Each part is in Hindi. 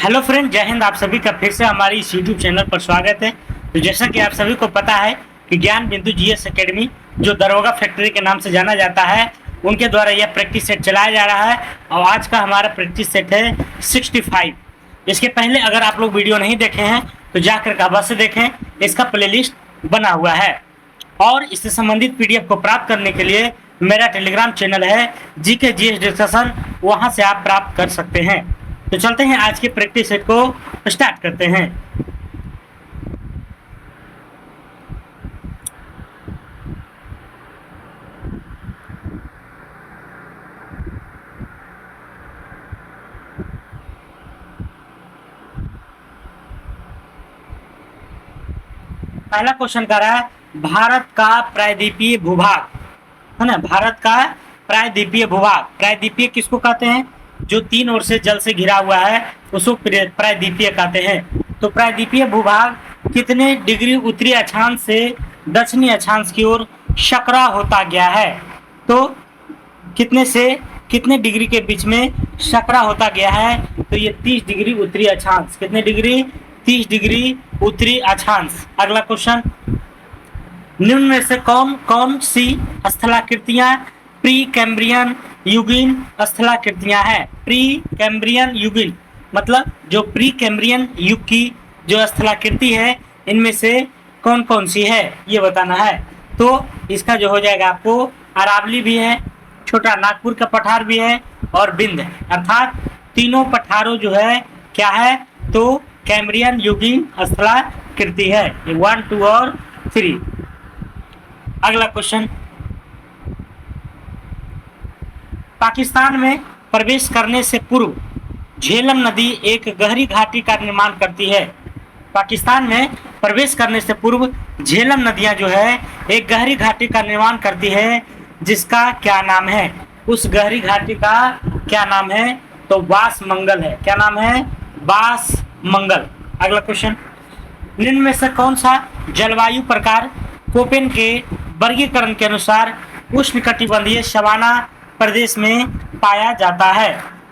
हेलो फ्रेंड, जय हिंद। आप सभी का फिर से हमारी इस यूट्यूब चैनल पर स्वागत है। तो जैसा कि आप सभी को पता है कि ज्ञान बिंदु जीएस एकेडमी, जो दरोगा फैक्ट्री के नाम से जाना जाता है, उनके द्वारा यह प्रैक्टिस सेट चलाया जा रहा है। और आज का हमारा प्रैक्टिस सेट है 65। इसके पहले अगर आप लोग वीडियो नहीं देखे हैं तो जाकर अवश्य देखें, इसका प्लेलिस्ट बना हुआ है। और इससे संबंधित पीडीएफ को प्राप्त करने के लिए मेरा टेलीग्राम चैनल है जीके जीएस डिस्कशन, वहां से आप प्राप्त कर सकते हैं। तो चलते हैं, आज के प्रैक्टिस सेट को स्टार्ट करते हैं। पहला क्वेश्चन कर रहा है भारत का प्रायद्वीपीय भूभाग, है ना। भारत का प्रायद्वीपीय भूभाग, प्रायद्वीपीय किसको कहते हैं? जो तीन ओर से जल से घिरा हुआ है उसको प्रायद्वीपीय कहते हैं। तो प्रायद्वीपीय भूभाग कितने डिग्री उत्तरी अक्षांश से दक्षिणी अक्षांश की ओर सकरा होता गया है? तो कितने से कितने डिग्री के बीच में सकरा होता गया है? तो ये 30 डिग्री उत्तरी अक्षांश। कितने डिग्री? 30 डिग्री उत्तरी अक्षांश। अगला क्वेश्चन, निम्न में से कौन कौन सी स्थलाकृतियां प्री कैम्ब्रियन युगीन स्थलाकृतियां हैं? प्री कैम्ब्रियन युगीन मतलब जो प्री कैम्ब्रियन युग की जो स्थलाकृति है, इनमें से कौन कौन सी है ये बताना है। तो इसका जो हो जाएगा आपको अरावली भी है, छोटा नागपुर का पठार भी है और बिंद है। अर्थात तीनों पठारों जो है क्या है? तो कैम्ब्रियन युगीन स्थलाकृति है। 1, 2 और 3। अगला क्वेश्चन, पाकिस्तान में प्रवेश करने से पूर्व झेलम नदी एक गहरी घाटी का निर्माण करती है। पाकिस्तान में प्रवेश करने से पूर्व झेलम नदियां जो है एक गहरी घाटी का निर्माण करती है, जिसका क्या नाम है? उस गहरी घाटी का क्या नाम है? तो बासमंगल है। क्या नाम है? बासमंगल। अगला क्वेश्चन, निम्न में से कौन सा जलवायु प्रकार कोपेन के वर्गीकरण के अनुसार उष्णकटिबंधीय सवाना प्रदेश में पाया जाता है?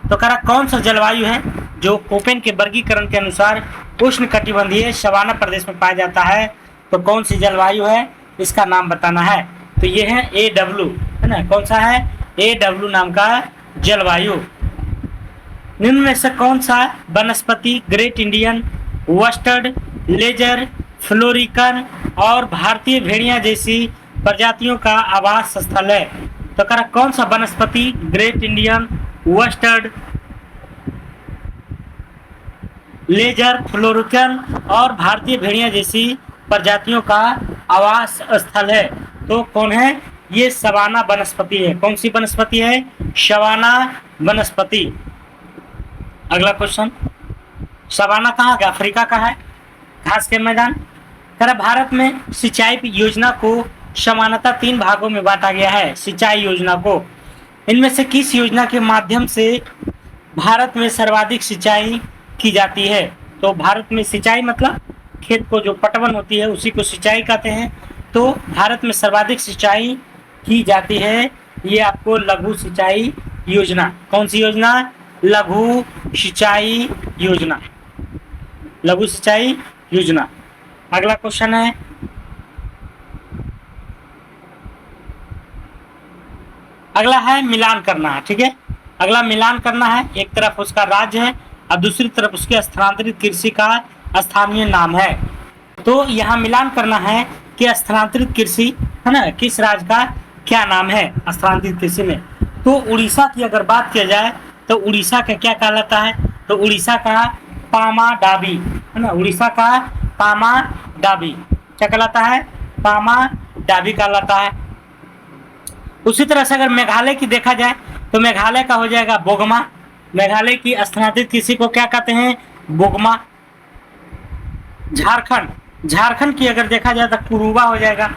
तो कह रहा कौन सा जलवायु है जो कोपेन के वर्गीकरण के अनुसार उष्णकटिबंधीय सवाना प्रदेश में पाया जाता है? तो कौन सी जलवायु है, इसका नाम बताना है। तो ये है AW, है ना। कौन सा है? AW नाम का जलवायु। निम्न में से कौन सा वनस्पति great Indian bustard, lesser, florican और भारतीय भेड़िया जैसी प्रजातियों का आवास स्थल है? तो कह रहा कौन सा वनस्पति great Indian bustard, lesser, florican और भारतीय भेड़िया जैसी प्रजातियों का आवास स्थल है? तो कौन है? ये सवाना वनस्पति है। कौन सी वनस्पति है? सवाना वनस्पति। अगला क्वेश्चन, सवाना कहाँ का? अफ्रीका का है, घास के मैदान। कह भारत में सिंचाई योजना को समानता 3 भागों में बांटा गया है। सिंचाई योजना को, इनमें से किस योजना के माध्यम से भारत में सर्वाधिक सिंचाई की जाती है? तो भारत में सिंचाई मतलब खेत को जो पटवन होती है उसी को सिंचाई कहते हैं। तो भारत में सर्वाधिक सिंचाई की जाती है, ये आपको लघु सिंचाई योजना। कौन सी योजना? लघु सिंचाई योजना। लघु सिंचाई योजना। अगला क्वेश्चन है, अगला है मिलान करना है। ठीक है, अगला मिलान करना है। एक तरफ उसका राज्य है और दूसरी तरफ उसके स्थानांतरित कृषि का स्थानीय नाम है। तो यहाँ मिलान करना है कि स्थानांतरित कृषि, है ना, किस राज्य का क्या नाम है स्थानांतरित कृषि में। तो उड़ीसा की अगर बात किया जाए तो उड़ीसा का क्या कहलाता है? तो उड़ीसा का पामाडाबी, है ना। उड़ीसा का पामाडाबी क्या कहलाता है? पामाडाबी कहलाता है। उसी तरह से अगर मेघालय की देखा जाए तो मेघालय का हो जाएगा बोगमा। मेघालय की स्थानांतरित कृषि को क्या कहते हैं? बोगमा। झारखंड की अगर देखा जाए तो कुरुबा हो जाएगा।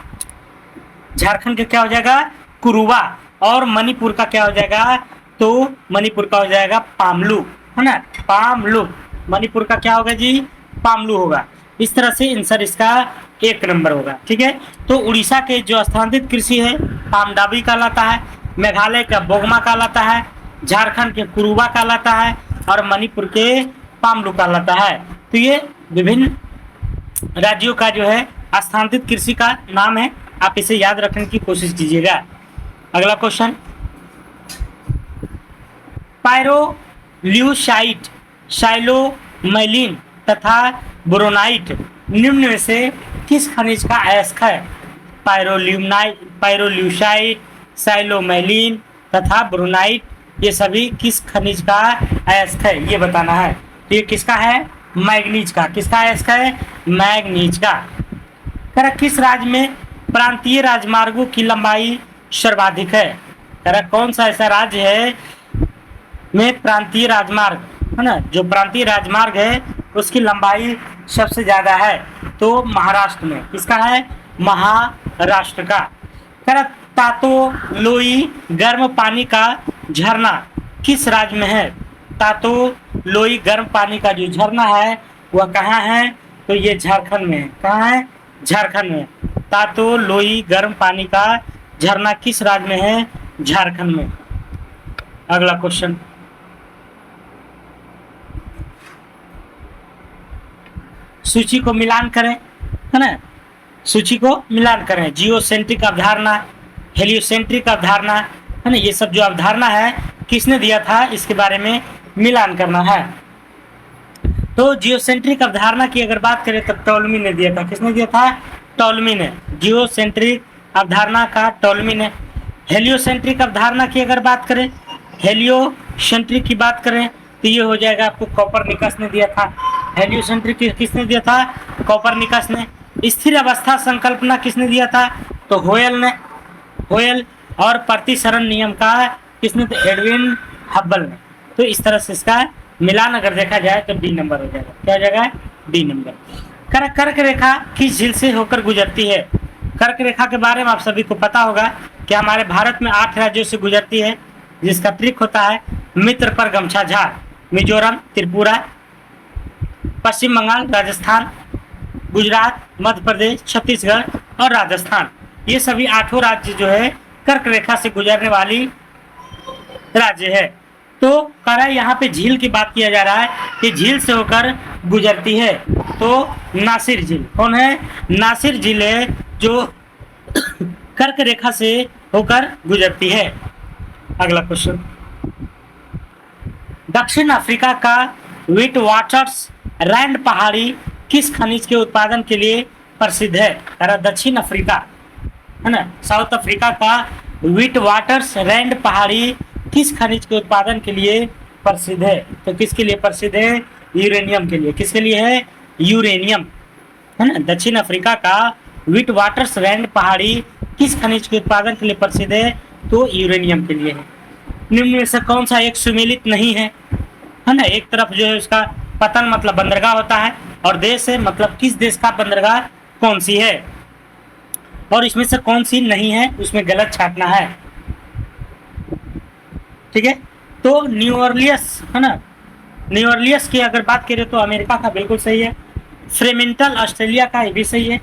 झारखंड का क्या हो जाएगा? कुरुबा। और मणिपुर का क्या हो जाएगा? तो मणिपुर का हो जाएगा पामलू, है ना। पामलू। मणिपुर का क्या होगा जी? पामलू होगा। इस तरह से आंसर इसका 1 नंबर होगा। ठीक है, तो उड़ीसा के जो स्थानांतरित कृषि है पामडाबी कहलाता है, मेघालय का बोगमा कहलाता है, झारखंड के कुरुबा कहलाता है और मणिपुर के पामलू कहलाता है। तो ये विभिन्न राज्यों का जो है स्थानांतरित कृषि का नाम है, आप इसे याद रखने की कोशिश कीजिएगा। अगला क्वेश्चन, पायरोल्यूसाइट, साइलोमैलिन तथा बोरोनाइट निम्न में से किस खनिज का अयस्क है? पायरोल्यूसाइट, साइलोमैलिन तथा बोरोनाइट, ये सभी किस खनिज का अयस्क है ये बताना है। तो ये किसका है? मैग्नीज का। किसका अयस्क है? मैग्नीज का। किस राज्य में प्रांतीय राजमार्गों की लंबाई सर्वाधिक है? कौन सा ऐसा राज्य है में प्रांतीय राजमार्ग है ना, जो प्रांतीय राजमार्ग है उसकी लंबाई सबसे ज्यादा है? तो महाराष्ट्र में। किसका है? महाराष्ट्र का। तातो लोई गर्म पानी का झरना किस राज्य में है? तातो लोई गर्म पानी का जो झरना है वह कहाँ है? तो ये झारखंड में है। कहाँ है? झारखंड में। तातो लोई गर्म पानी का झरना किस राज्य में है? झारखंड में। अगला क्वेश्चन, सूची को मिलान करें, है ना, सूची को मिलान करें। जियोसेंट्रिक अवधारणा, हेलियोसेंट्रिक अवधारणा, है ना, ये सब जो अवधारणा है किसने दिया था इसके बारे में मिलान करना है। तो जियोसेंट्रिक अवधारणा की अगर बात करें तो टॉलमी ने दिया था। किसने दिया था? टॉलमी ने। जियोसेंट्रिक अवधारणा का टॉलमी ने। हेलियोसेंट्रिक अवधारणा की अगर बात करें, हेलियोसेंट्रिक की बात करें तो ये हो जाएगा आपको कोपरनिकस ने दिया था। हेलियोसेंट्रिक किसने दिया था? कोपरनिकस ने। स्थिर अवस्था संकल्पना किसने दिया था? तो होयल ने। होयल। और प्रतिसरण नियम का किसने? तो एडविन हब्बल ने। तो इस तरह से इसका मिलान अगर देखा जाए तो डी नंबर हो जाएगा। क्या हो जाएगा? D number. कर्क रेखा किस झील से होकर गुजरती है? कर्क रेखा के बारे में आप सभी को पता होगा कि हमारे भारत में 8 राज्यों से गुजरती है, जिसका ट्रिक होता है मित्र पर गमछा झाड़। मिजोरम, त्रिपुरा, पश्चिम बंगाल, राजस्थान, गुजरात, मध्य प्रदेश, छत्तीसगढ़ और राजस्थान, ये सभी 8 राज्य जो है कर्क रेखा से गुजरने वाली राज्य है। तो करा यहाँ पे झील की बात किया जा रहा है कि झील से होकर गुजरती है, तो नासिर झील। कौन है? नासिर झील है जो कर्क रेखा से होकर गुजरती है। अगला क्वेश्चन, दक्षिण अफ्रीका का विट वाटर्स रैंड पहाड़ी किस खनिज के उत्पादन के लिए प्रसिद्ध है? दक्षिण अफ्रीका, है ना, साउथ अफ्रीका का विट वाटर्स रैंड पहाड़ी किस खनिज के उत्पादन के लिए प्रसिद्ध है? तो किसके लिए प्रसिद्ध है? यूरेनियम के लिए। किसके लिए है? यूरेनियम, है ना। दक्षिण अफ्रीका का विट वाटर्स रैंड पहाड़ी किस खनिज के उत्पादन के लिए प्रसिद्ध है? तो यूरेनियम के लिए है। निम्न में से कौन सा एक सुमेलित नहीं है ना। एक तरफ जो है उसका पतन मतलब बंदरगाह होता है और देश है मतलब किस देश का बंदरगाह कौन सी है, और इसमें से कौन सी नहीं है उसमें गलत छापना है। ठीक है, तो न्यू ऑरलियंस, है ना, न्यू ऑरलियंस की अगर बात करें तो अमेरिका का बिल्कुल सही है। फ्रेमेंटल ऑस्ट्रेलिया का ये भी सही है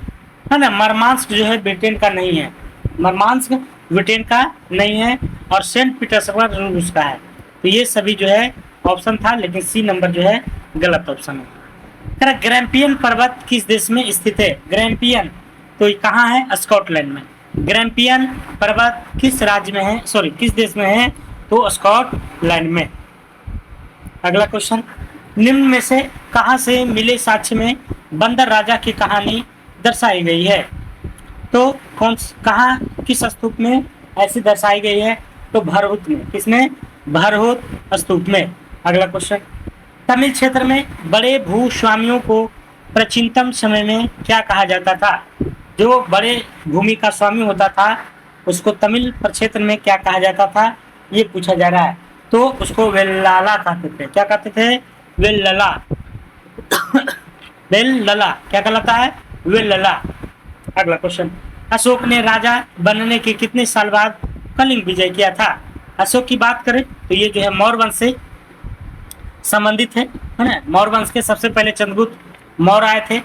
ना। मरमांस्क जो है ब्रिटेन का नहीं है। मरमांस्क ब्रिटेन का नहीं है और सेंट पीटर्सबर्ग रूस का है। तो ये सभी जो है ऑप्शन था, लेकिन सी नंबर जो है गलत ऑप्शन है। ग्रैम्पियन पर्वत किस देश में स्थित है? ग्रैम्पियन तो कहाँ है? स्कॉटलैंड में। ग्रैम्पियन पर्वत किस राज्य में है, सॉरी किस देश में है? तो स्कॉटलैंड में। अगला क्वेश्चन, निम्न में से कहाँ से मिले साक्ष्य में बंदर राजा की कहानी दर्शाई गई है? तो कहाँ किस स्तूप में ऐसी दर्शाई गई है? तो भरहुत में। किसमें? भरहुत स्तूप में। अगला क्वेश्चन, तमिल क्षेत्र में बड़े भूस्वामियों को प्राचीनतम समय में क्या कहा जाता था? जो बड़े भूमि का स्वामी होता था उसको तमिल प्रक्षेत्र में क्या कहा जाता था, ये पूछा जा रहा है। तो उसको वेल्लाला कहते थे। क्या कहते थे? वेल्लला। वेल्लला क्या कहलाता है? वेल्लला। अगला क्वेश्चन, अशोक ने राजा बनने के कितने साल बाद कलिंग विजय किया था? अशोक की बात करें तो ये जो है मौर्य वंश से संबंधित है ना। मौर्य वंश के सबसे पहले चंद्रगुप्त मौर्य आए थे,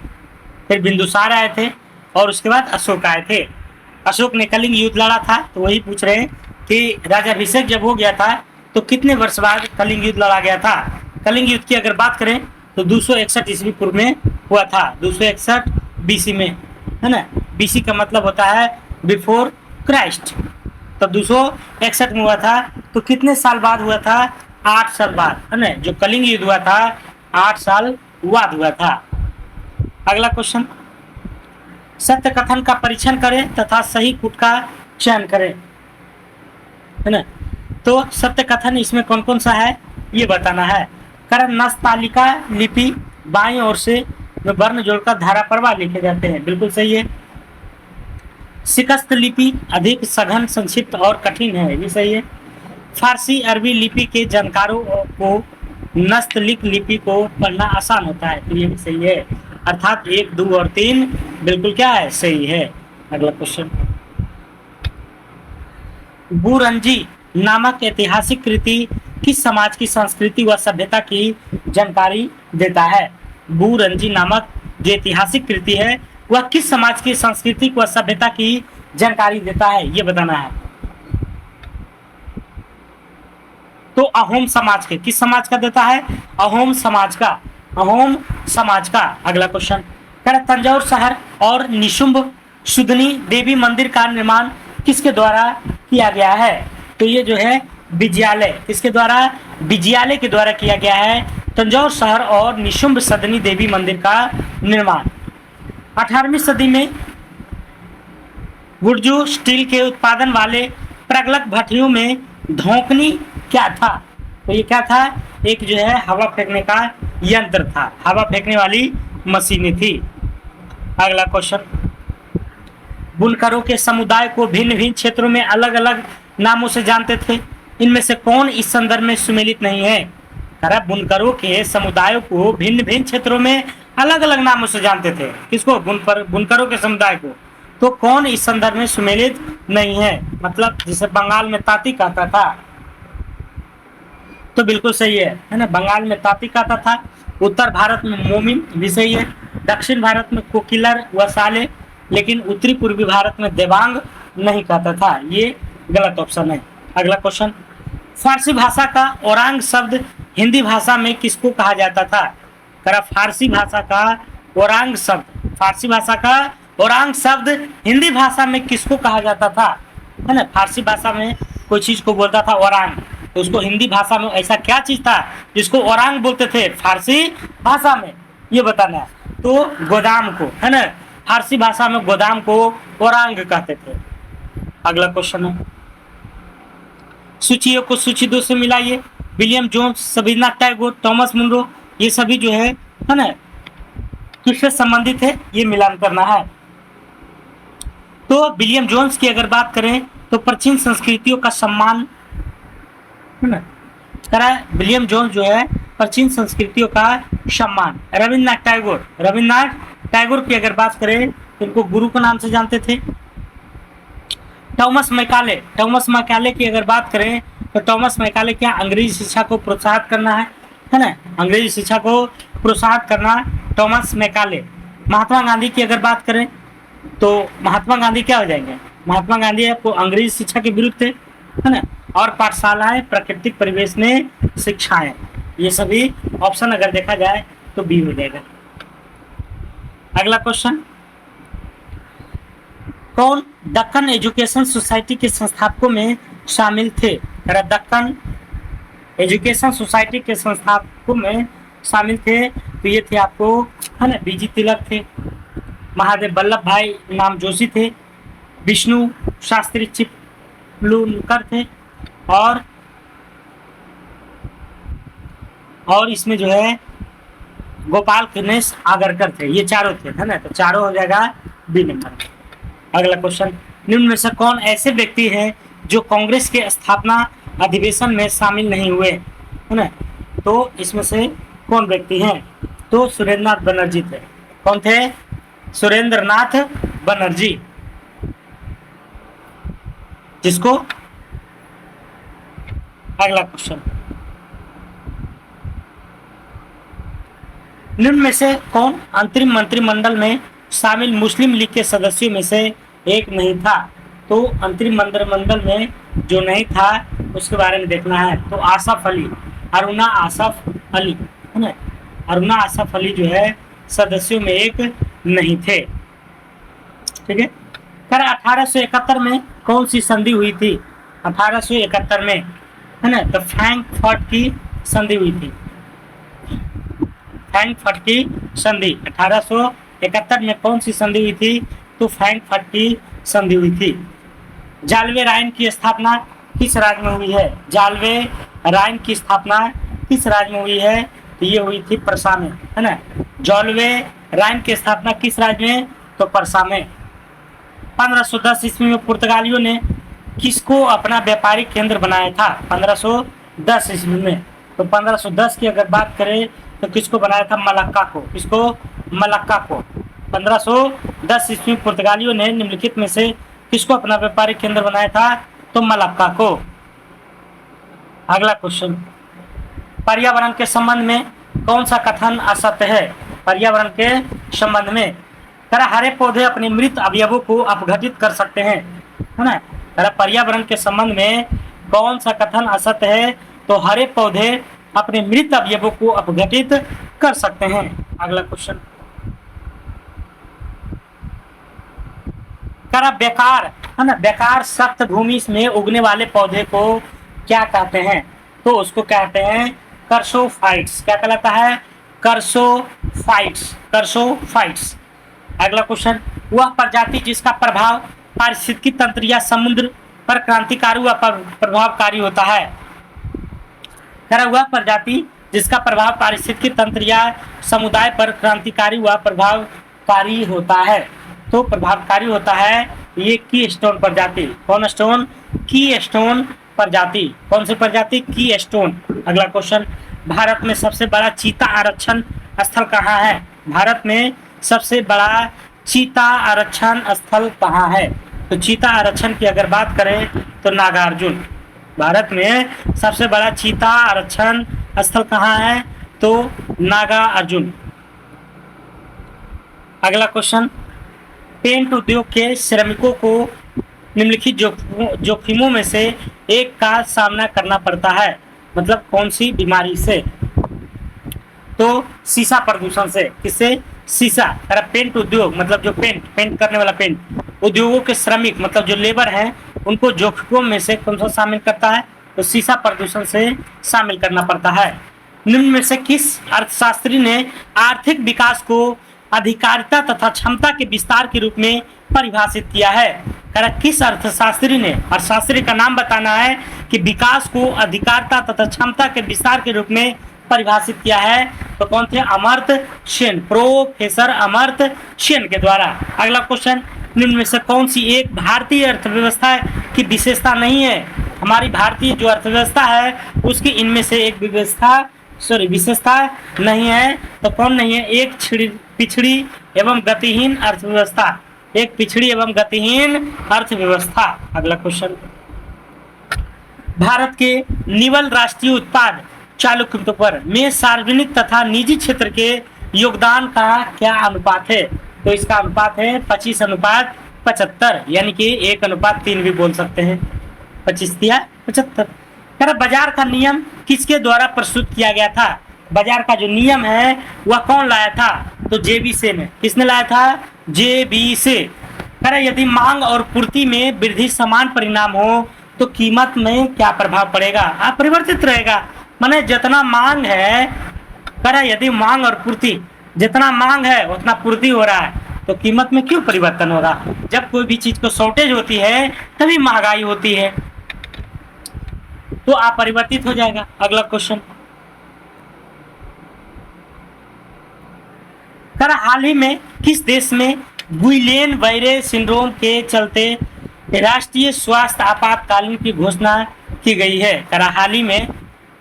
फिर बिंदुसार आए थे और उसके बाद अशोक आए थे। अशोक ने कलिंग युद्ध लड़ा था, तो वही पूछ रहे हैं कि राजाभिषेक जब हो गया था तो कितने वर्ष बाद कलिंग युद्ध लड़ा गया था। कलिंग युद्ध की अगर बात करें तो 261 ईस्वी पूर्व में हुआ था, 261 बीसी में, है ना। बीसी का मतलब होता है बिफोर क्राइस्ट। तो 261 में हुआ था, तो कितने साल बाद हुआ था? 8 साल बाद, है ना। जो कलिंग युद्ध हुआ था 8 साल बाद हुआ था। अगला क्वेश्चन, सत्य कथन का परीक्षण करें तथा सही कूट का चयन करें, है ना। तो सत्य कथन इसमें कौन कौन सा है ये बताना है। कारण नस्तालिका लिपि बाईं ओर से वर्ण जोड़कर धारा प्रवाह लिखे जाते हैं, बिल्कुल सही है। शिकस्त लिपि अधिक सघन, संक्षिप्त और कठिन है, ये सही है। फारसी अरबी लिपि के जानकारों को नस्तलिक लिपि को पढ़ना आसान होता है, तो ये भी सही है। अर्थात 1, 2 और 3 बिल्कुल क्या है? सही है। अगला क्वेश्चन, बुरंजी नामक ऐतिहासिक कृति किस समाज की संस्कृति व सभ्यता की जानकारी देता है? बुरंजी नामक जो ऐतिहासिक कृति है वह किस समाज की संस्कृति व सभ्यता की जानकारी देता है, ये बताना है। तो अहोम समाज के, किस समाज का देता है? अहोम समाज का, अहोम समाज का। अगला क्वेश्चन, तंजौर शहर और निशुंभ शुद्धनी देवी मंदिर का निर्माण किसके द्वारा किया गया है? तो ये जो है विजयालय, किसके द्वारा? विजयालय के द्वारा किया गया है तंजौर शहर और निशुंभ सदनी देवी मंदिर का निर्माण। 18वीं सदी में गुर्जू स्टील के उत्पादन वाले प्रगलक भट्टियों में धोकनी क्या था? तो ये क्या था? एक जो है हवा फेंकने का यंत्र था, हवा फेंकने वाली मशीनें थी। अगला क्वेश्चन, बुनकरों के समुदाय को भिन्न भिन्न क्षेत्रों में अलग अलग नामों से जानते थे, इनमें से कौन इस संदर्भ में सुमेलित नहीं है? बुनकरों के समुदायों को भिन्न भिन्न क्षेत्रों में अलग अलग नामों से जानते थे, किसको? बुनकरों के समुदाय को। तो कौन इस संदर्भ में सुमेलित नहीं है? मतलब जिसे बंगाल में तांती कहता था, तो बिल्कुल सही है ना। बंगाल में तांती कहता था, उत्तर भारत में मोमिन भी सही है, दक्षिण भारत में कोकिलर व साले, लेकिन उत्तरी पूर्वी भारत में देवांग नहीं कहता था, ये गलत ऑप्शन है। अगला क्वेश्चन, फारसी भाषा का औरांग शब्द हिंदी भाषा में किसको कहा जाता था? फारसी भाषा का औरांग शब्द, फारसी भाषा का औरांग शब्द हिंदी भाषा में किसको कहा जाता था? है ना, फारसी भाषा में कोई चीज को बोलता था औरांग, तो उसको हिंदी भाषा में ऐसा क्या चीज था जिसको औरांग बोलते थे फारसी भाषा में, ये बताना है। तो गोदाम को, है ना, फारसी भाषा में गोदाम को औरांग कहते थे। अगला क्वेश्चन है, सूचियों को सूची 2 से मिलाइए। William Jones, Sabina Tagore, Thomas Munro, ये सभी जो है ना किससे संबंधित है, ये मिलान करना है। तो विलियम जोन्स की अगर बात करें तो प्राचीन संस्कृतियों का सम्मान, है ना, करा विलियम जोन्स जो है प्राचीन संस्कृतियों का सम्मान। रविन्द्रनाथ टैगोर, रविन्द्रनाथ टैगोर की अगर बात करें तो उनको गुरु के नाम से जानते थे। थॉमस मैकाले, थॉमस मैकाले की अगर बात करें तो थॉमस मैकाले क्या? अंग्रेजी शिक्षा को प्रोत्साहित करना है ना, अंग्रेजी शिक्षा को प्रोत्साहित करना, थॉमस मैकाले। महात्मा गांधी की अगर बात करें तो महात्मा गांधी क्या हो जाएंगे? महात्मा गांधी आपको अंग्रेजी शिक्षा के विरुद्ध थे, है ना, और पाठशालाएं, प्राकृतिक परिवेश में शिक्षाएं, ये सभी ऑप्शन अगर देखा जाए तो बी हो जाएगा। अगला क्वेश्चन, कौन दक्कन एजुकेशन सोसाइटी के संस्थापकों में शामिल थे? दक्कन एजुकेशन सोसाइटी के संस्थापकों में शामिल थे तो ये थे आपको, है ना, बीजी तिलक थे, महादेव वल्लभ भाई नाम जोशी थे, विष्णु शास्त्री चिपलूनकर थे, और इसमें जो है गोपाल कृष्ण आगरकर थे, ये चारों थे, है ना, तो चारों हो जाएगा बी नंबर। अगला क्वेश्चन, निम्न में से कौन ऐसे व्यक्ति हैं जो कांग्रेस के स्थापना अधिवेशन में शामिल नहीं हुए, है ना? तो इसमें से कौन व्यक्ति हैं? तो सुरेंद्रनाथ बनर्जी थे। कौन थे? सुरेंद्रनाथ बनर्जी, जिसको अगला क्वेश्चन, निम्न में से कौन अंतरिम मंत्रिमंडल में शामिल मुस्लिम लीग के सदस्यों में से एक नहीं था? तो अंतरिम मंत्रिमंडल में जो नहीं था उसके बारे में देखना है। तो आसफ अली, अरुणा आसफ अली, है ना, अरुणा आसफ अली जो है सदस्यों में एक नहीं थे। ठीक है, कर 1871 में कौन सी संधि हुई थी? 1871 में, है ना, तो फ्रैंकफर्ट की संधि हुई थी। फ्रैंकफर्ट की संधि 1871 में कौन सी संधि हुई थी? तो फ्रैंकफर्ट की संधि हुई थी। जाल्वे राइन की स्थापना किस राज्य में हुई है? जाल्वे राइन की स्थापना किस राज्य में हुई है? तो ये हुई थी परसा में, है ना। जाल्वे राइन की स्थापना किस राज्य में? तो परसा में। 1510 ईस्वी में पुर्तगालियों ने किसको अपना व्यापारिक केंद्र बनाया था? 1510 ईस्वी में। तो 1510 की अगर बात करें तो किसको बनाया था? मलक्का को। किसको? मलक्का को। 1510 ईस्वी में पुर्तगालियों ने निम्नलिखित में से किसको अपना व्यापारिक केंद्र बनाया था? तो मलक्का को। अगला क्वेश्चन, पर्यावरण के संबंध में कौन सा कथन असत्य है? पर्यावरण के संबंध में, हरे पौधे अपने मृत अवयवों को अपघटित कर सकते हैं, है ना। पर्यावरण के संबंध में कौन सा कथन असत्य है? तो हरे पौधे अपने मृत अवयवों को अपघटित कर सकते हैं। अगला क्वेश्चन, बेकार, है ना, बेकार सख्त भूमि में उगने वाले पौधे को क्या कहते हैं? तो उसको कहते हैं कर्सोफाइट्स। क्या कहलाता है? कर्सोफाइट्स। कर्सोफाइट्स। अगला क्वेश्चन, वह प्रजाति जिसका प्रभाव पारिस्थितिकी तंत्र या समुद्र पर क्रांतिकारी व प्रभावकारी होता है। वह प्रजाति जिसका प्रभाव पारिस्थितिकी तंत्र या समुदाय पर क्रांतिकारी व प्रभावकारी होता है। तो प्रभावकारी होता है ये की स्टोन प्रजाति। कौन स्टोन? की स्टोन प्रजाति। कौन सी प्रजाति? की स्टोन। अगला क्वेश्चन, भारत में सबसे बड़ा चीता आरक्षण स्थल कहाँ है? भारत में सबसे बड़ा चीता आरक्षण स्थल कहाँ है? तो चीता आरक्षण की अगर बात करें तो नागार्जुन। भारत में सबसे बड़ा चीता आरक्षण स्थल कहाँ है? तो नागार्जुन। अगला क्वेश्चन, पेंट उद्योग के श्रमिकों को निम्नलिखित जोखिमों में से एक का सामना करना पड़ता है, मतलब कौन सी बीमारी से? तो सीसा प्रदूषण से। किससे? सीसा। पेंट उद्योग मतलब जो पेंट करने वाला पेंट उद्योगों के श्रमिक मतलब जो लेबर हैं उनको जोखिमों में से कौन सा शामिल करता है? तो सीसा प्रदूषण से शामिल करना पड़ता है। निम्न में से किस अर्थशास्त्री ने आर्थिक विकास को अधिकारिता तथा क्षमता के विस्तार के रूप में परिभाषित किया है? किस अर्थशास्त्री ने? अर्थशास्त्री का नाम बताना है कि विकास को अधिकारिता तथा क्षमता के विस्तार के रूप में परिभाषित किया है। तो कौन थे? अमर्त्य सेन। प्रोफेसर अमर्त्य सेन के द्वारा। अगला क्वेश्चन, निम्न में से कौन सी एक भारतीय अर्थव्यवस्था की विशेषता नहीं है? हमारी भारतीय जो अर्थव्यवस्था है उसकी इनमें से एक विशेषता नहीं है। तो कौन नहीं है? एक पिछड़ी एवं गतिहीन अर्थव्यवस्था। एक पिछड़ी एवं गतिहीन अर्थव्यवस्था। अगला क्वेश्चन, भारत के निवल राष्ट्रीय उत्पाद चालू कीमतों पर में सार्वजनिक तथा निजी क्षेत्र के योगदान का क्या अनुपात है? तो इसका अनुपात है 25:75, यानी कि 1:3 भी बोल सकते हैं। 25 या 75। बाजार का नियम किसके द्वारा प्रस्तुत किया गया था? बाजार का जो नियम है वह कौन लाया था? तो जेबी से ने। किसने लाया था? जेबी से। यदि मांग और पूर्ति में वृद्धि समान परिणाम हो तो कीमत में क्या प्रभाव पड़ेगा? अपरिवर्तित रहेगा। माने जितना मांग है, यदि मांग और पूर्ति, जितना मांग है उतना पूर्ति हो रहा है तो कीमत में क्यों परिवर्तन होगा? जब कोई भी चीज को शॉर्टेज होती है तभी महंगाई होती है, तो अपरिवर्तित हो जाएगा। अगला क्वेश्चन, हाल ही में किस देश में गुइलेन-बैरे सिंड्रोम के चलते राष्ट्रीय स्वास्थ्य आपातकालीन की घोषणा की गई है? हाल ही में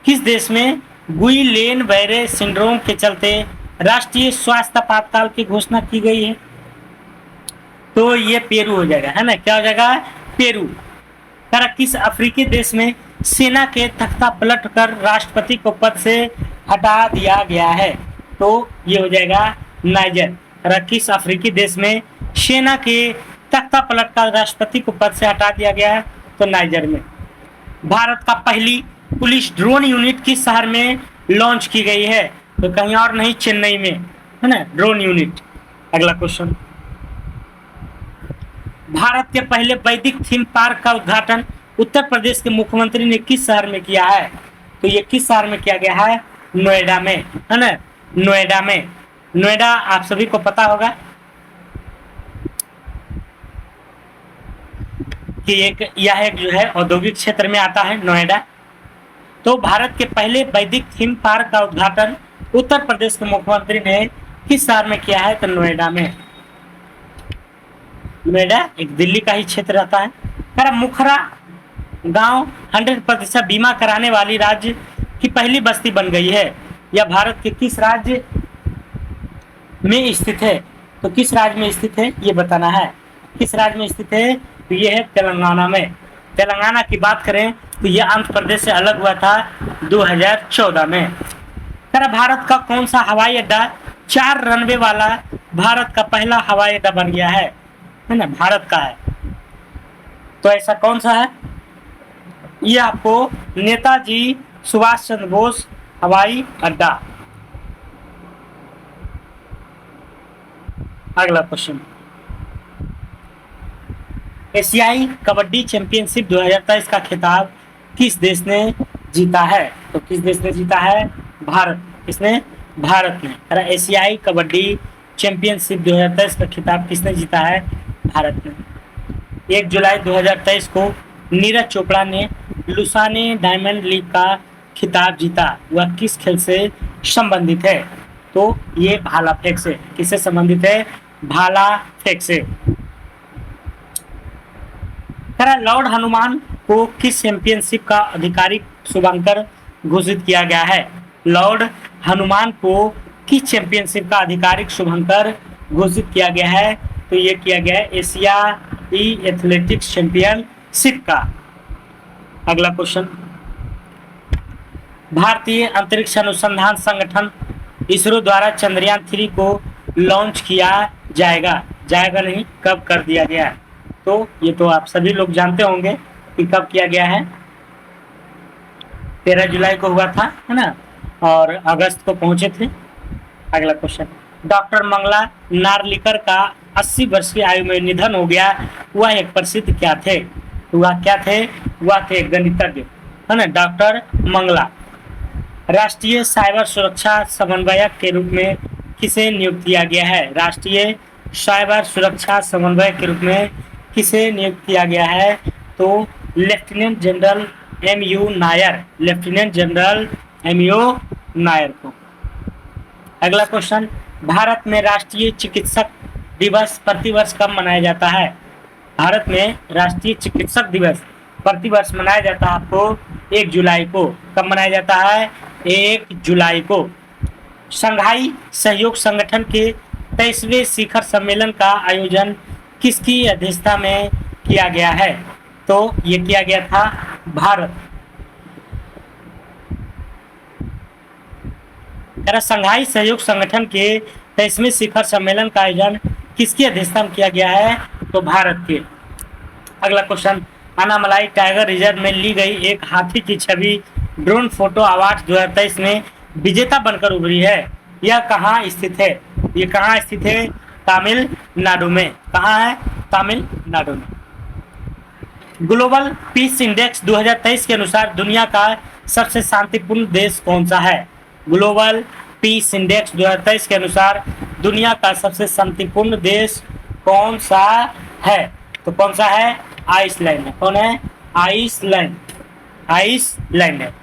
किस देश में गुइलेन-बैरे सिंड्रोम के चलते राष्ट्रीय स्वास्थ्य आपातकाल की घोषणा की गई है? तो ये पेरू हो जाएगा, है ना। क्या हो जाएगा? पेरू। किस अफ्रीकी देश में सेना के तख्ता पलट कर राष्ट्रपति को पद से हटा दिया गया है? तो ये हो जाएगा नाइजर। किस अफ्रीकी देश में सेना के तख्ता पलट कर राष्ट्रपति को पद से हटा दिया गया है? तो नाइजर में। भारत का पहली पुलिस ड्रोन यूनिट किस शहर में लॉन्च की गई है? तो कहीं और नहीं, चेन्नई में, है ना, ड्रोन यूनिट। अगला क्वेश्चन, भारत के पहले वैदिक थीम पार्क का उद्घाटन उत्तर प्रदेश के मुख्यमंत्री ने किस शहर में किया है? तो ये किस शहर में किया गया है? नोएडा में, है ना, नोएडा में। नोएडा आप सभी को पता होगा कि यह एक जो है औद्योगिक क्षेत्र में आता है नोएडा। तो भारत के पहले वैदिक थीम पार्क का उद्घाटन उत्तर प्रदेश के मुख्यमंत्री ने किस शहर में किया है? तो नोएडा में। नोएडा एक दिल्ली का ही क्षेत्र रहता है। कर मुखरा गांव 100% बीमा कराने वाली राज्य की पहली बस्ती बन गई है। यह भारत के किस राज्य में स्थित है? तो किस राज्य में स्थित है ये बताना है। किस राज्य में स्थित है? तो ये है तेलंगाना में। तेलंगाना की बात करें तो यह आंध्र प्रदेश से अलग हुआ था 2014 में। कर भारत का कौन सा हवाई अड्डा 4 रनवे वाला भारत का पहला हवाई अड्डा बन गया है ना, भारत का है। तो ऐसा कौन सा है? ये आपको नेताजी सुभाष चंद्र बोस हवाई अड्डा। अगला क्वेश्चन, एशियाई कबड्डी चैंपियनशिप 2023 का खिताब किस देश ने जीता है? तो किस देश ने जीता है? भारत। किसने? भारत ने। अरे एशियाई कबड्डी चैंपियनशिप 2023 का खिताब किसने जीता है? भारत ने। 1 जुलाई 2023 को नीरज चोपड़ा ने लुसाने डायमंड लीग का खिताब जीता। वह किस खेल से संबंधित है? तो ये भाला फेंक से। किससे संबंधित है? भाला फेंक से। लॉर्ड हनुमान को किस चैंपियनशिप का आधिकारिक शुभांकर घोषित किया गया है? लॉर्ड हनुमान को किस चैंपियनशिप का आधिकारिक शुभांकर घोषित किया गया है? तो ये किया गया है एशियाई एथलेटिक्स चैंपियनशिप का। अगला क्वेश्चन, भारतीय अंतरिक्ष अनुसंधान संगठन इसरो द्वारा चंद्रयान 3 को लॉन्च किया जाएगा नहीं, कब कर दिया गया? तो ये तो आप सभी लोग जानते होंगे कि कब किया गया है। 13 जुलाई को हुआ था, है ना, और अगस्त को पहुंचे थे। अगला क्वेश्चन, डॉक्टर मंगला नार्लिकर का 80 वर्ष की आयु में निधन हो गया। वह एक प्रसिद्ध क्या थे? वह क्या थे? वह थे गणितज्ञ, है ना, डॉक्टर मंगला। राष्ट्रीय साइबर सुरक्षा समन्वयक के रूप में किसे नियुक्त किया गया है? राष्ट्रीय साइबर सुरक्षा समन्वयक के रूप में किसे नियुक्त किया गया है? तो lieutenant general M.U. Nair, lieutenant general M.U. Nair को। अगला क्वेश्चन, भारत में राष्ट्रीय चिकित्सक दिवस प्रतिवर्ष कब मनाया जाता है? भारत में राष्ट्रीय चिकित्सक दिवस प्रतिवर्ष मनाया जाता है आपको 1 जुलाई को। कब मनाया जाता है? 1 जुलाई को। शंघाई सहयोग संगठन के 23वें शिखर सम्मेलन का आयोजन किसकी अध्यक्षता में किया गया है? तो ये किया गया था भारत। शंघाई सहयोग संगठन के 23वें शिखर सम्मेलन का आयोजन किसकी अध्यक्षता में किया गया है? तो भारत के। अगला क्वेश्चन, अनामलाई टाइगर रिजर्व में ली गई एक हाथी की छवि ड्रोन फोटो अवार्ड 2023 में विजेता बनकर उभरी है। यह कहाँ स्थित है? ये कहाँ स्थित है? तमिलनाडु में। कहाँ है? तमिलनाडु में। ग्लोबल पीस इंडेक्स 2023 के अनुसार दुनिया का सबसे शांतिपूर्ण देश कौन सा है? ग्लोबल पीस इंडेक्स 2023 के अनुसार दुनिया का सबसे शांतिपूर्ण देश कौन सा है? तो कौन सा है? आइसलैंड है। कौन है? आइसलैंड। आइसलैंड है।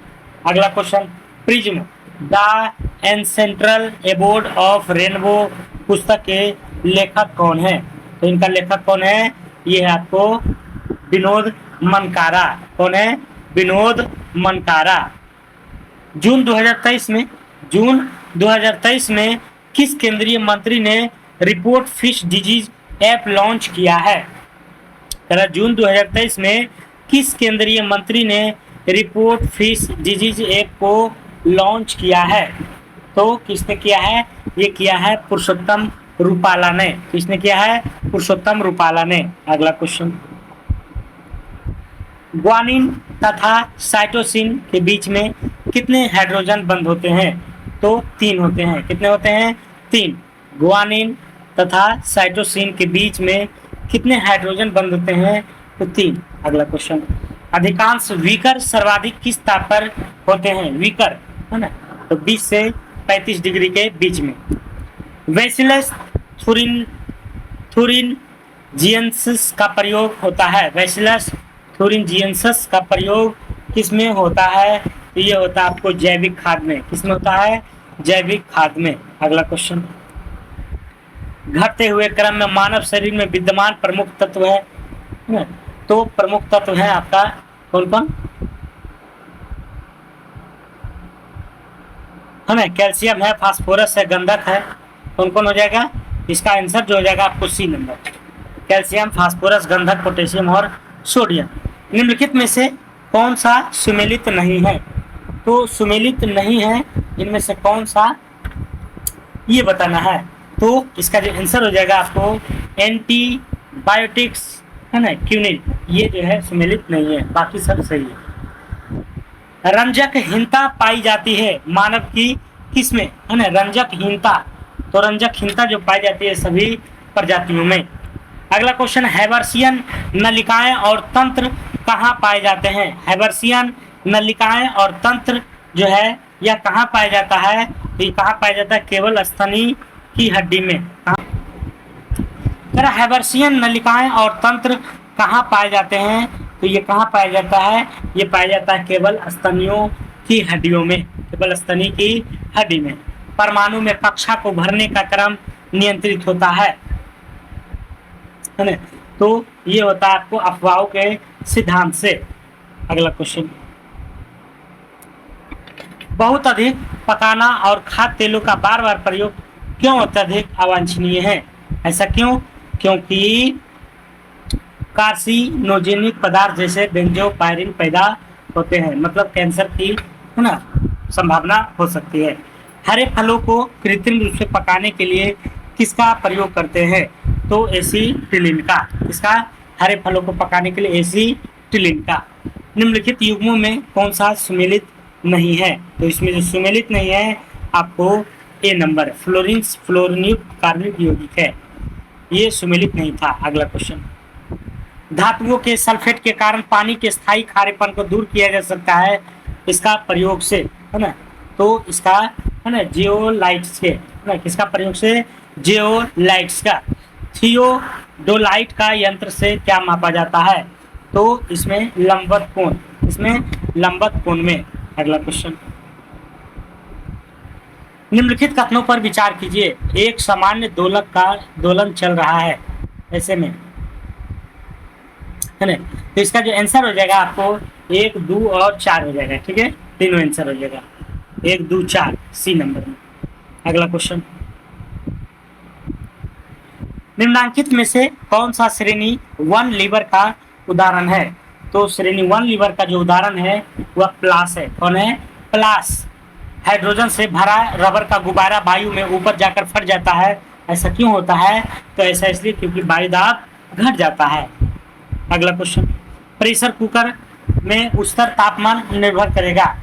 अगला question, prism the ancestral abode of rainbow पुस्तक के लेखक कौन है? तो इनका लेखक कौन है? ये है आपको विनोद मनकारा। कौन है? विनोद मनकारा। जून 2023 में किस केंद्रीय मंत्री ने report fish disease app launch किया है? जून 2023 में किस केंद्रीय मंत्री ने रिपोर्ट फिश डिजीज ऐप को लॉन्च किया है? तो किसने किया है? ये किया है पुरुषोत्तम रूपाला ने। किसने किया है? पुरुषोत्तम रूपाला ने। अगला क्वेश्चन, ग्वानिन तथा साइटोसिन के बीच में कितने हाइड्रोजन बंध होते हैं? तो 3 होते हैं। कितने होते हैं? 3। गुआनिन तथा साइटोसिन के बीच में कितने हाइड्रोजन बंध होते हैं? तो 3। अगला क्वेश्चन, अधिकांश वीकर सर्वाधिक किस ताप पर होते हैं? वीकर है ना, तो 20 से 35 डिग्री के बीच में। वैसिलस थुरिनजियंसिस का प्रयोग होता है। वैसिलस थुरिनजियंसिस का प्रयोग किस में होता है? तो ये होता है आपको जैविक खाद में। किसमें होता है? जैविक खाद में। अगला क्वेश्चन, घटते हुए क्रम में मानव शरीर में विद्यमान प्रमुख तत्व है। तो प्रमुख तत्व है आपका कौन कौन है ना? कैल्शियम है, फास्फोरस है, गंधक है। कौन कौन हो जाएगा? इसका आंसर जो हो जाएगा आपको सी नंबर, कैल्शियम, फास्फोरस, गंधक, पोटेशियम और सोडियम। निम्नलिखित में से कौन सा सुमेलित नहीं है? तो सुमेलित नहीं है इनमें से कौन सा, ये बताना है। तो इसका जो आंसर हो जाएगा आपको एंटीबायोटिक्स है ना, क्यूनिन, ये जो है सुमेलित नहीं है, बाकी सब सही है। रंजकहीनता पाई जाती है मानव की किसमें? है ना, रंजकहीनता। तो रंजकहीनता जो पाई जाती है सभी प्रजातियों में। अगला क्वेश्चन, हैबर्सियन नलिकाएं और तंत्र कहाँ पाए जाते हैं? हैबर्सियन नलिकाएं और तंत्र जो है यह कहाँ पाया जाता है? तो ये कहाँ पाया जाता है? केवल स्तनी की हड्डी में। हैबर्सियन नलिकाएं और तंत्र कहाँ पाए जाते हैं? तो ये कहाँ पाया जाता है? ये पाया जाता है केवल स्तनियों की हड्डियों में, केवल स्तनी की हड्डी में। परमाणु में कक्षा को भरने का क्रम नियंत्रित होता है ना, तो ये होता है आपको अफवाहों के सिद्धांत से। अगला क्वेश्चन, बहुत अधिक पकाना और खाद्य तेलों का बार बार प्रयोग क्यों अत्यधिक अवांछनीय है? ऐसा क्यों? क्योंकि कार्सिनोजेनिक पदार्थ जैसे बेंजोपायरिन पैदा होते हैं, मतलब कैंसर की है ना संभावना हो सकती है। हरे फलों को कृत्रिम रूप से पकाने के लिए किसका प्रयोग करते हैं? तो एसीटिलीन का। किसका? हरे फलों को पकाने के लिए एसीटिलीन का। निम्नलिखित युग्मों में कौन सा सुमेलित नहीं है? तो इसमें जो सुमेलित नहीं है आपको ए नंबर, फ्लोरीनयुक्त कार्बनिक यौगिक है, ये सुमेलित नहीं था। अगला क्वेश्चन, धातुओं के सल्फेट के कारण पानी के स्थायी खारेपन को दूर किया जा सकता है इसका प्रयोग से, है ना, तो इसका है ना जियोलाइट्स के, है ना, किसका प्रयोग से? जियोलाइट्स का। थियोडोलाइट का यंत्र से क्या मापा जाता है? तो इसमें लंबवत कोण, इसमें लंबवत कोण में। अगला क्वेश्चन, निम्नलिखित कथनों पर विचार कीजिए। एक सामान्य दोलक का दोलन चल रहा है ऐसे में, है ना, तो इसका जो आंसर हो जाएगा आपको 1, 2 और 4 हो जाएगा। ठीक है, तीनों आंसर हो जाएगा 1, 2, 4 सी नंबर में। अगला क्वेश्चन, निम्नांकित में से कौन सा श्रेणी 1 लीवर का उदाहरण है? तो श्रेणी 1 लीवर का जो उदाहरण है वह प्लास है। कौन है? प्लास। हाइड्रोजन से भरा रबर का गुब्बारा वायु में ऊपर जाकर फट जाता है, ऐसा क्यों होता है? तो ऐसा इसलिए क्योंकि वायु दाब घट जाता है। अगला क्वेश्चन, प्रेशर कुकर में उच्चतर तापमान निर्भर करेगा,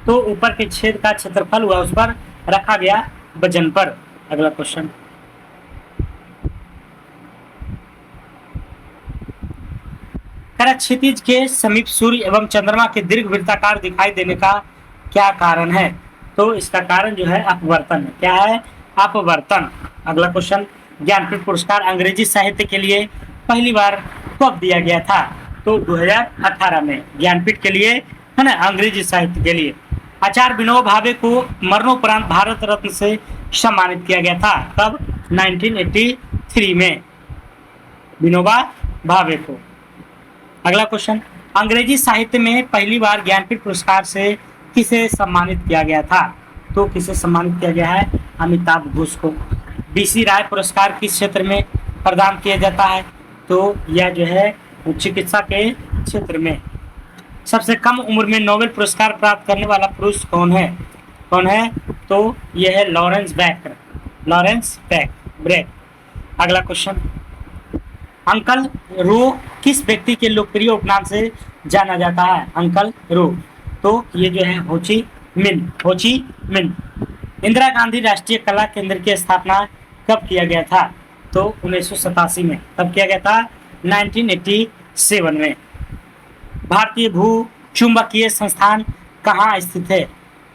तो ऊपर के छेद का क्षेत्रफल हुआ उस पर रखा गया वजन पर। अगला क्वेश्चन, क्षितिज के समीप सूर्य एवं चंद्रमा के दीर्घ वृत्ताकार दिखाई देने का क्या कारण है? तो इसका कारण जो है अपवर्तन है। क्या है? अपवर्तन। अगला क्वेश्चन, ज्ञानपीठ पुरस्कार अंग्रेजी साहित्य के लिए पहली बार कब दिया गया था? तो 2018 में ज्ञानपीठ के लिए, है ना, अंग्रेजी साहित्य के लिए। आचार्य विनोबा भावे को मरणोपरांत भारत रत्न से सम्मानित किया गया था। कब? 1983 में विनोबा भावे को। अगला क्वेश्चन, अंग्रेजी साहित्य में पहली बार ज्ञानपीठ पुरस्कार से किसे सम्मानित किया गया था? तो किसे सम्मानित किया गया है? अमिताभ घोष को। बीसी राय पुरस्कार किस क्षेत्र में प्रदान किया जाता है? तो यह जो है चिकित्सा के क्षेत्र में। सबसे कम उम्र में नोबेल पुरस्कार प्राप्त करने वाला पुरुष कौन है? कौन है? तो यह है लॉरेंस ब्रैक। अगला क्वेश्चन, अंकल रो किस व्यक्ति के लोकप्रिय उपनाम से जाना जाता है? अंकल रो, तो ये जो है होची मिन। इंदिरा गांधी राष्ट्रीय कला केंद्र की स्थापना कब किया गया था? तो 1987 में। कब किया गया था? 1987 में। भारतीय भू चुंबकीय संस्थान कहाँ स्थित है?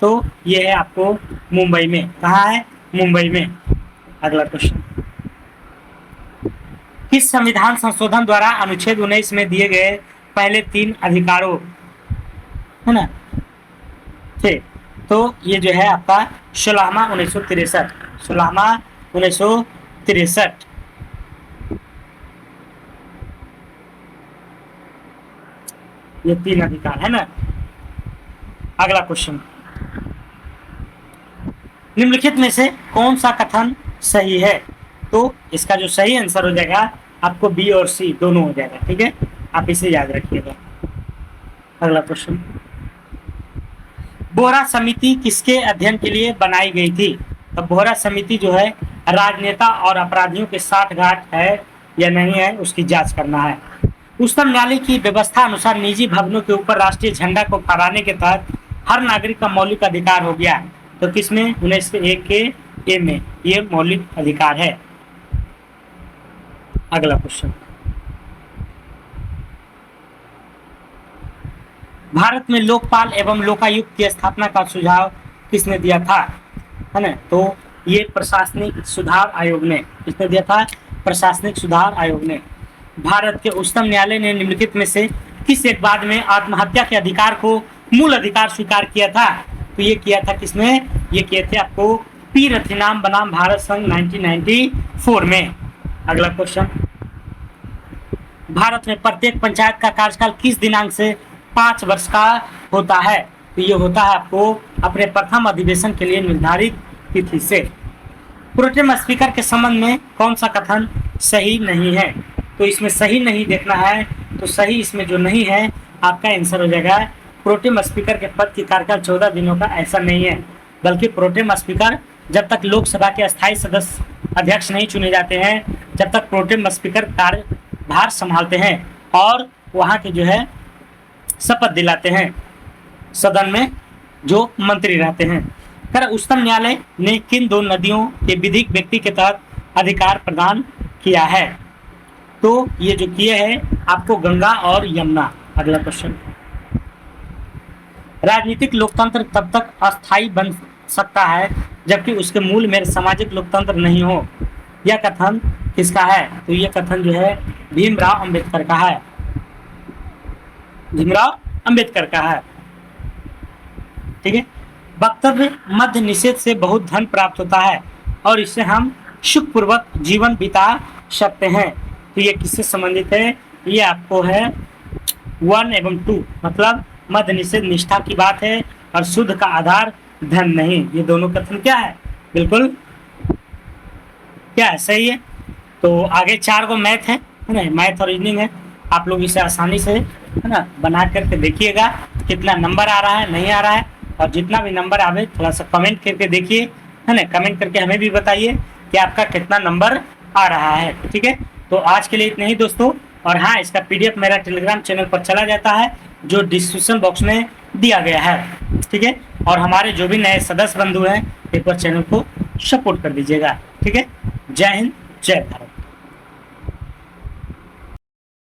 तो ये है आपको मुंबई में। कहाँ है? मुंबई में। अगला क्वेश्चन, किस संविधान संशोधन द्वारा अनुच्छेद 19 में दिए गए पहले 3 अधिकारों, है ना, थे? तो ये जो है आपका 16वां 1963, 16वां 1963। ये 3 अधिकार है ना। अगला क्वेश्चन, निम्नलिखित में से कौन सा कथन सही है? तो इसका जो सही आंसर हो जाएगा आपको बी और सी दोनों हो जाएगा। ठीक है, आप इसे याद रखिएगा। अगला क्वेश्चन, बोहरा समिति किसके अध्ययन के लिए बनाई गई थी? तो बोहरा समिति जो है राजनेता और अपराधियों के साठगांठ है या नहीं है उसकी जांच करना है। उच्चतम न्यायालय की व्यवस्था अनुसार निजी भवनों के ऊपर राष्ट्रीय झंडा को फहराने के तहत हर नागरिक का मौलिक अधिकार हो गया। तो किसमें? 1901 के ए में ये मौलिक अधिकार है। अगला क्वेश्चन, भारत में लोकपाल एवं लोकायुक्त की स्थापना का सुझाव किसने दिया था? है ना, तो ये प्रशासनिक सुधार आयोग ने। किसने दिया था? प्रशासनिक सुधार आयोग ने। भारत के उच्चतम न्यायालय ने निम्नलिखित में से किस एक बाद में आत्महत्या के अधिकार को मूल अधिकार स्वीकार किया था? तो ये किया था किसने? ये किए थे आपको पी रथिनाम बनाम भारत संघ 1994 में। अगला क्वेश्चन, भारत में प्रत्येक पंचायत का कार्यकाल किस दिनांक से 5 वर्ष का होता है? तो ये होता है आपको अपने प्रथम अधिवेशन के लिए निर्धारित तिथि से। प्रोटेम स्पीकर के संबंध में कौन सा कथन सही नहीं है? तो इसमें सही नहीं देखना है, तो सही इसमें जो नहीं है आपका आंसर हो जाएगा प्रोटेम स्पीकर के पद की कार्यकाल 14 दिनों का ऐसा नहीं है, बल्कि प्रोटेम स्पीकर जब तक लोकसभा के अस्थायी सदस्य अध्यक्ष नहीं चुने जाते हैं, जब तक प्रोटेम स्पीकर कार्यभार संभालते हैं और वहाँ के जो है शपथ दिलाते हैं सदन में जो मंत्री रहते हैं। कर उच्चतम न्यायालय ने किन 2 नदियों के विधिक व्यक्ति के तहत अधिकार प्रदान किया है? तो ये जो किए हैं आपको गंगा और यमुना। अगला क्वेश्चन, राजनीतिक लोकतंत्र तब तक अस्थायी बन सकता है जबकि उसके मूल में सामाजिक लोकतंत्र नहीं हो। यह कथन किसका है? तो यह कथन जो है भीमराव अंबेडकर का है। भीमराव अंबेडकर का है। ठीक है, वक्तव्य मध्य निषेध से बहुत धन प्राप्त होता है और इससे हम सुखपूर्वक जीवन बिता सकते हैं। तो ये किससे संबंधित है? ये आपको है 1 एवं 2, मतलब मध्य निषेध निष्ठा की बात है और शुद्ध का आधार धन नहीं। ये दोनों कथन क्या है? बिल्कुल क्या है? सही है। तो आगे 4 को मैथ है ना, मैथ और रीजनिंग है। आप लोग इसे आसानी से है ना बना करके देखिएगा कितना नंबर आ रहा है, नहीं आ रहा है, और जितना भी नंबर आवे थोड़ा सा कमेंट करके देखिए, है ना। कमेंट करके हमें भी बताइए कि आपका कितना नंबर आ रहा है। ठीक है, तो आज के लिए इतना ही दोस्तों। और हाँ, इसका PDF मेरा टेलीग्राम चैनल पर चला जाता है जो डिस्क्रिप्शन बॉक्स में दिया गया है। ठीक है, और हमारे जो भी नए सदस्य बंधु हैं एक बार चैनल को सपोर्ट कर दीजिएगा। ठीक है, जय हिंद, जय भारत।